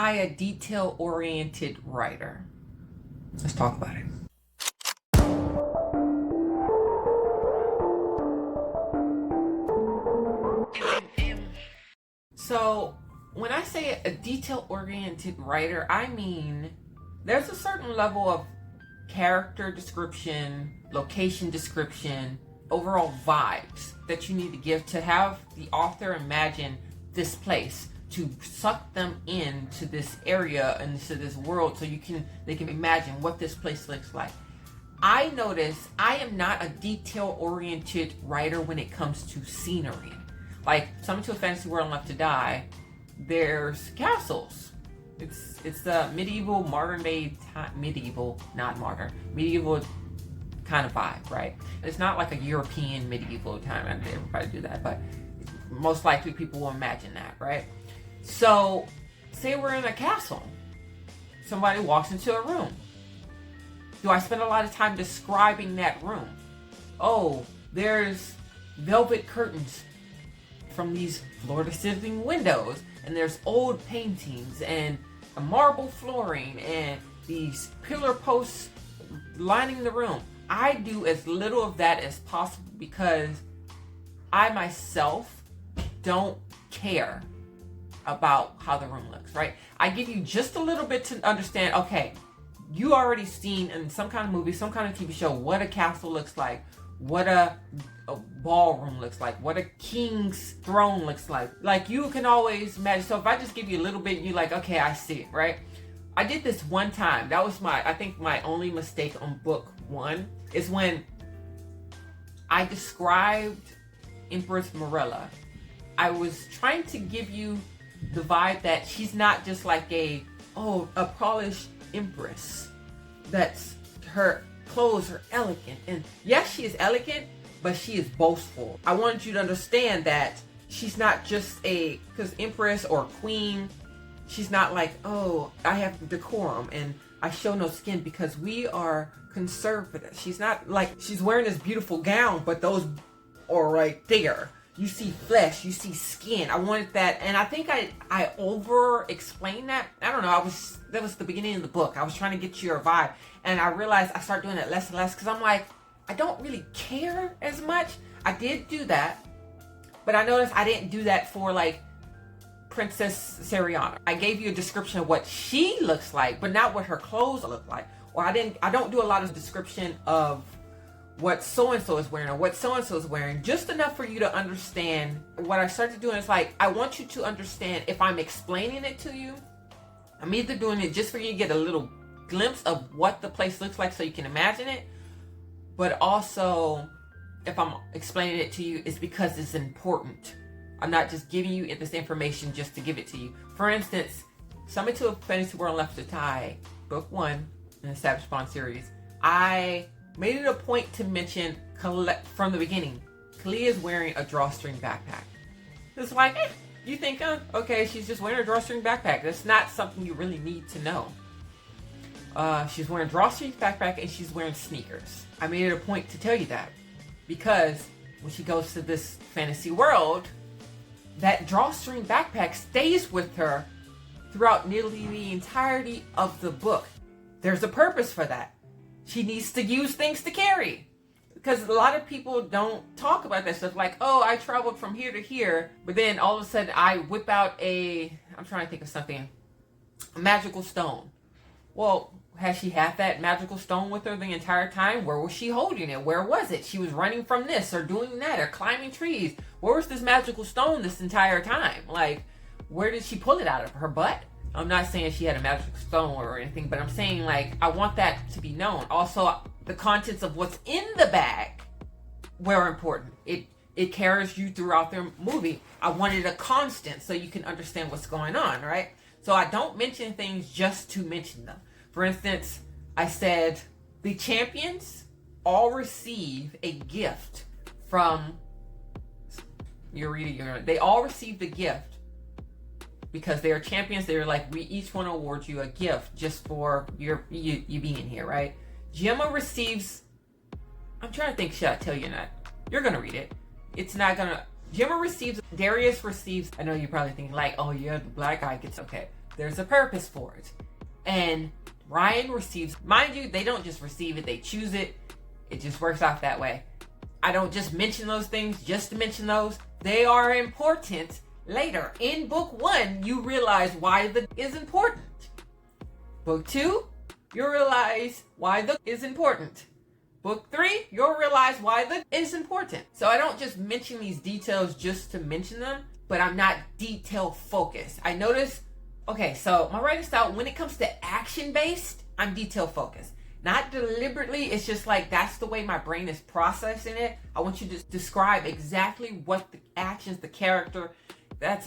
I a detail-oriented writer? Let's talk about it. So when I say a detail-oriented writer, I mean there's a certain level of character description, location description, overall vibes that you need to give to have the author imagine this place, to suck them into this area and into this world so they can imagine what this place looks like. I notice I am not a detail-oriented writer when it comes to scenery. Like Summon to a Fantasy World Left to Die, there's castles. It's the medieval, modern day time, medieval, not modern, medieval kind of vibe, right? It's not like a European medieval time. I didn't everybody do that, but most likely people will imagine that, right? So, say we're in a castle. Somebody walks into a room. Do I spend a lot of time describing that room? Oh, there's velvet curtains from these floor-to-ceiling windows, and there's old paintings and a marble flooring and these pillar posts lining the room. I do as little of that as possible because I myself don't care about how the room looks, right? I give you just a little bit to understand, okay, you already seen in some kind of movie, some kind of TV show, what a castle looks like, what a ballroom looks like, what a king's throne looks like. Like, you can always imagine. So if I just give you a little bit, you're like, okay, I see it, right? I did this one time. That was I think my only mistake on book 1 is when I described Empress Morella. I was trying to give you the vibe that she's not just like a polished empress. That's her clothes are elegant. And yes, she is elegant, but she is boastful. I wanted you to understand that she's not just because empress or queen, she's not like, oh, I have decorum and I show no skin because we are conservative. She's not like, she's wearing this beautiful gown, but those are right there. You see flesh, you see skin. I wanted that, and I think I over explained that. I don't know. That was the beginning of the book. I was trying to get you a vibe, and I realized I started doing it less and less because I'm like, I don't really care as much. I did do that, but I noticed I didn't do that for like Princess Seriana. I gave you a description of what she looks like, but not what her clothes look like. Or I don't do a lot of description of what so-and-so is wearing or what so-and-so is wearing, just enough for you to understand. What I started doing is like, I want you to understand if I'm explaining it to you, I'm either doing it just for you to get a little glimpse of what the place looks like so you can imagine it, but also if I'm explaining it to you, it's because it's important. I'm not just giving you this information just to give it to you. For instance, Summon to a Fantasy World Left to Die, book 1 in the Savage Bond series, I made it a point to mention from the beginning, Kalia is wearing a drawstring backpack. It's like, you think, okay, she's just wearing a drawstring backpack. That's not something you really need to know. She's wearing a drawstring backpack and she's wearing sneakers. I made it a point to tell you that because when she goes to this fantasy world, that drawstring backpack stays with her throughout nearly the entirety of the book. There's a purpose for that. She needs to use things to carry. Because a lot of people don't talk about that stuff. Like, oh, I traveled from here to here, but then all of a sudden I whip out I'm trying to think of something, a magical stone. Well, has she had that magical stone with her the entire time? Where was she holding it? Where was it? She was running from this or doing that or climbing trees. Where was this magical stone this entire time? Like, where did she pull it out of? Her butt? I'm not saying she had a magic stone or anything, but I'm saying, like, I want that to be known. Also, the contents of what's in the bag were important. It carries you throughout the movie. I wanted a constant so you can understand what's going on, right? So I don't mention things just to mention them. For instance, I said the champions all receive a gift from your reader. They all receive the gift. Because they are champions, they're like, we each want to award you a gift just for you being here, right? Gemma receives, I'm trying to think, should I tell you or not? You're going to read it. It's not going to, Gemma receives, Darius receives, I know you're probably thinking like, oh yeah, the black guy gets, okay. There's a purpose for it. And Ryan receives, mind you, they don't just receive it, they choose it. It just works out that way. I don't just mention those things just to mention those. They are important later. In book 1, you realize why the is important. Book 2, you'll realize why the is important. Book 3, you'll realize why the is important. So I don't just mention these details just to mention them, but I'm not detail focused. I notice, okay, so my writing style, when it comes to action based, I'm detail focused. Not deliberately, it's just like that's the way my brain is processing it. I want you to describe exactly what the actions, the character,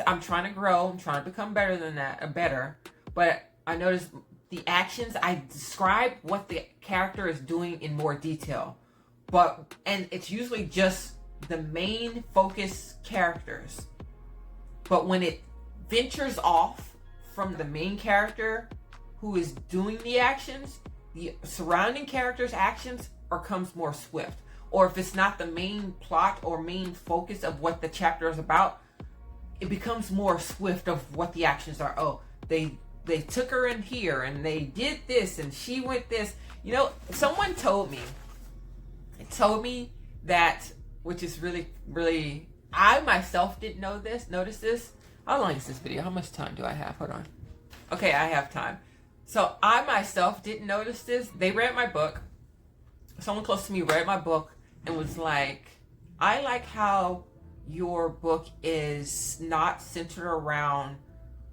I'm trying to grow, I'm trying to become better than that, better. But I notice the actions, I describe what the character is doing in more detail. And it's usually just the main focus characters. But when it ventures off from the main character who is doing the actions, the surrounding character's actions comes more swift. Or if it's not the main plot or main focus of what the chapter is about, it becomes more swift of what the actions are. Oh, they took her in here and they did this and she went this. You know, someone told me that, which is really, really, I myself didn't notice this. How long is this video? How much time do I have? Hold on. Okay, I have time. So I myself didn't notice this. They read my book. Someone close to me read my book and was like, I like how your book is not centered around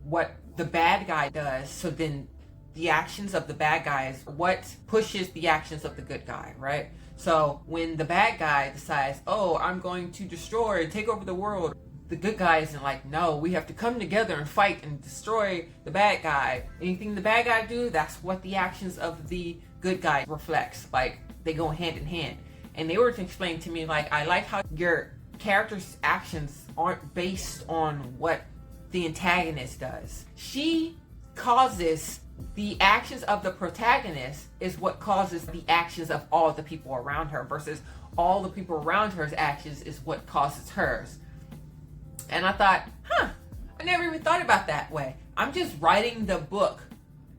what the bad guy does. So then the actions of the bad guy is what pushes the actions of the good guy, right? So when the bad guy decides, oh, I'm going to destroy, take over the world, the good guy isn't like, no, we have to come together and fight and destroy the bad guy. Anything the bad guy do, that's what the actions of the good guy reflects. Like, they go hand in hand. And they were explaining to me, like, I like how your character's actions aren't based on what the antagonist does. She causes the actions of the protagonist is what causes the actions of all the people around her, versus all the people around her's actions is what causes hers. And I thought, I never even thought about that way. I'm just writing the book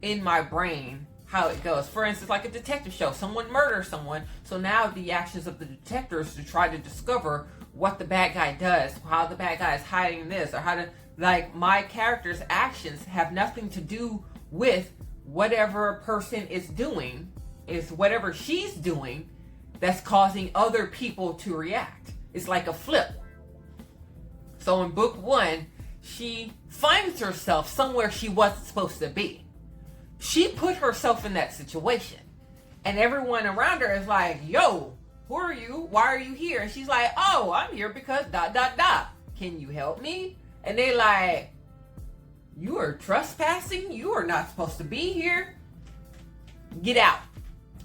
in my brain, how it goes. For instance, like a detective show, someone murders someone, so now the actions of the detectives to try to discover what the bad guy does, how the bad guy is hiding this, or how to, like, my character's actions have nothing to do with whatever a person is doing, is whatever she's doing that's causing other people to react. It's like a flip. So in book 1, she finds herself somewhere she wasn't supposed to be. She put herself in that situation. And everyone around her is like, yo, who are you? Why are you here? And she's like, oh, I'm here because ... Can you help me? And they like, you are trespassing? You are not supposed to be here. Get out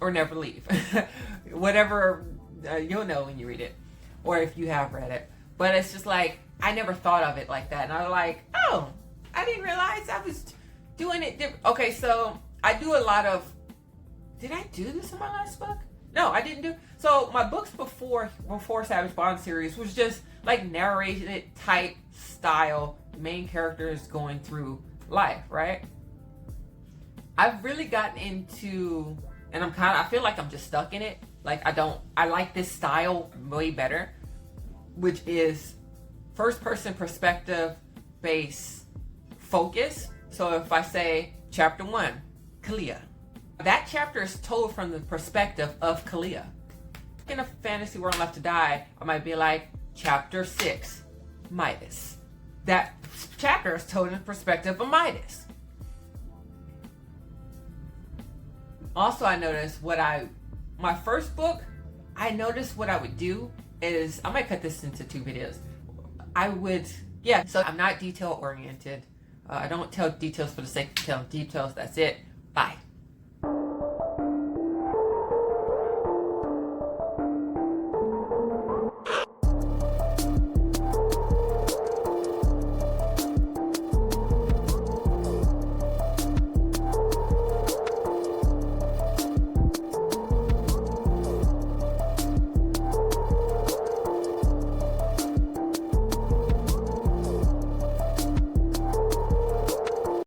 or never leave. Whatever, you'll know when you read it, or if you have read it. But it's just like, I never thought of it like that. And I was like, oh, I didn't realize I was doing it different. Okay, so I do a lot of, did I do this in my last book? No, I didn't do. So my books before Savage Bond series was just like narrated type style, main characters going through life, right? I've really gotten into, and I feel like I'm just stuck in it. Like I like this style way better, which is first person perspective based focus. So if I say chapter 1, Kalia, that chapter is told from the perspective of Kalia. In a fantasy world left to die, I might be like chapter 6, Midas. That chapter is told in the perspective of Midas. Also, I noticed my first book, I noticed what I would do is, I might cut this into 2 videos. So I'm not detail oriented. I don't tell details for the sake of telling details. That's it. Bye.